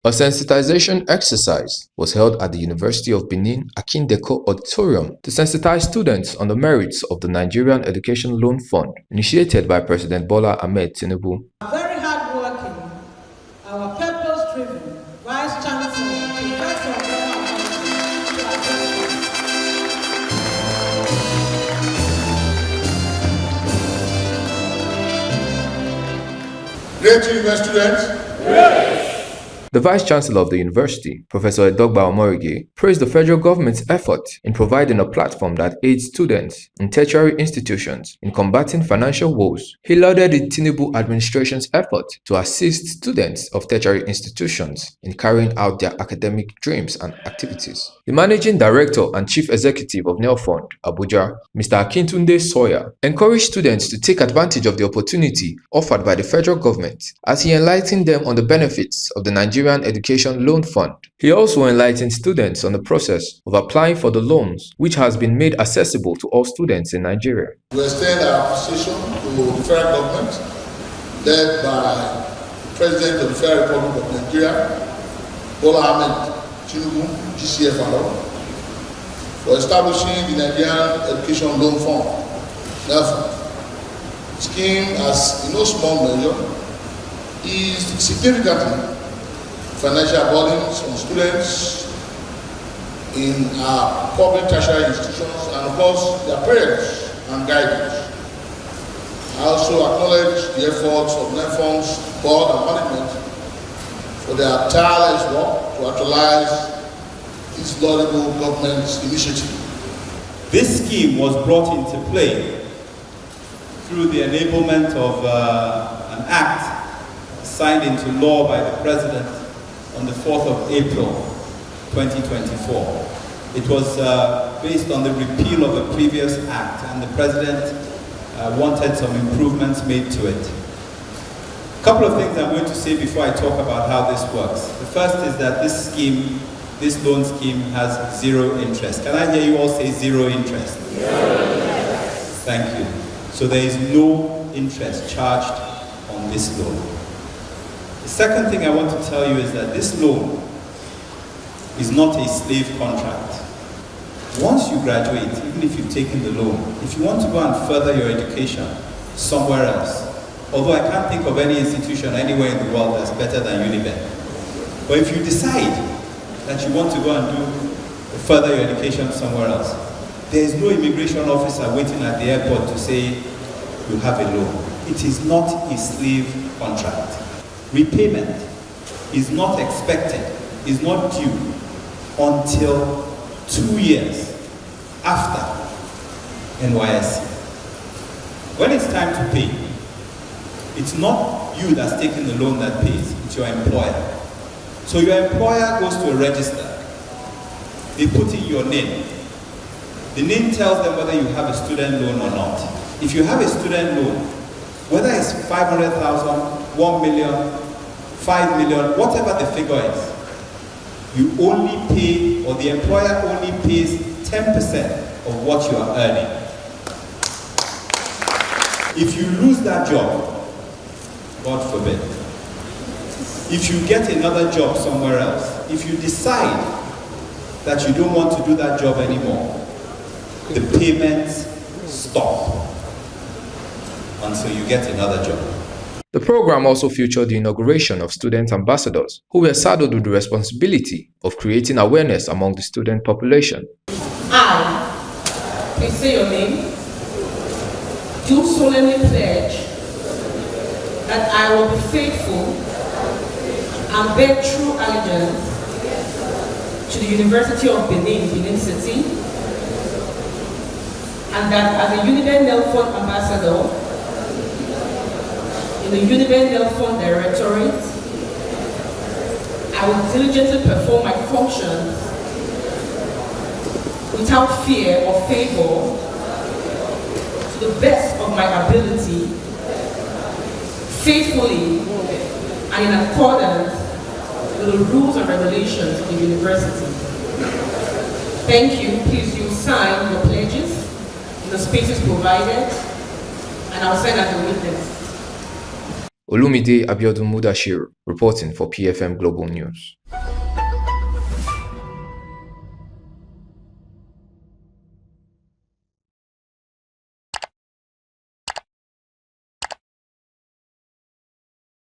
A sensitization exercise was held at the University of Benin Akindeko Auditorium to sensitize students on the merits of the Nigerian Education Loan Fund, initiated by President Bola Ahmed Tinubu. Very hardworking, our purpose-driven Vice Chancellor, Professor. Great university students. Great. The Vice-Chancellor of the University, Professor Edogba Omorige, praised the federal government's effort in providing a platform that aids students in tertiary institutions in combating financial woes. He lauded the Tinubu administration's effort to assist students of tertiary institutions in carrying out their academic dreams and activities. The Managing Director and Chief Executive of Nelfund, Abuja, Mr. Akintunde Sawyer, encouraged students to take advantage of the opportunity offered by the federal government as he enlightened them on the benefits of the Nigerian Education Loan Fund. He also enlightened students on the process of applying for the loans, which has been made accessible to all students in Nigeria. We extend our appreciation to the federal government, led by the President of the Federal Republic of Nigeria, Bola Ahmed Tinubu, GCFR, for establishing the Nigerian Education Loan Fund, Nelfund. The scheme, as in no small measure, is significantly financial burdens on students in our public tertiary institutions and of course their parents and guardians. I also acknowledge the efforts of Nelfund's board and management for their tireless work to actualize this laudable government initiative. This scheme was brought into play through the enablement of an act signed into law by the President on the 4th of April 2024. It was based on the repeal of a previous act, and the President wanted some improvements made to it. A couple of things I'm going to say before I talk about how this works. The first is that this scheme, this loan scheme, has zero interest. Can I hear you all say zero interest? Thank you. So there is no interest charged on this loan. The second thing I want to tell you is that this loan is not a slave contract. Once you graduate, even if you've taken the loan, if you want to go and further your education somewhere else, although I can't think of any institution anywhere in the world that's better than Uniben, but if you decide that you want to go and do further your education somewhere else, there is no immigration officer waiting at the airport to say you have a loan. It is not a slave contract. Repayment is not expected, is not due until 2 years after NYSC. When it's time to pay, it's not you that's taking the loan that pays, it's your employer. So your employer goes to a register, they put in your name. The name tells them whether you have a student loan or not. If you have a student loan, whether it's 500,000, 1 million, 5 million, whatever the figure is, you only pay, or the employer only pays 10% of what you are earning. If you lose that job, God forbid, if you get another job somewhere else, if you decide that you don't want to do that job anymore, the payments stop until you get another job. The program also featured the inauguration of student ambassadors, who were saddled with the responsibility of creating awareness among the student population. I, please say your name, do solemnly pledge that I will be faithful and bear true allegiance to the University of Benin, Benin City, and that as a Uniben Nelfund ambassador, in the Uniben Nelfund Directorate, I will diligently perform my functions without fear or favor, to the best of my ability, faithfully and in accordance with the rules and regulations of the university. Thank you. Please do sign your pledges in the spaces provided, and I'll sign as a witness. Olumide Abiodun Mudashiru, reporting for PFM Global News.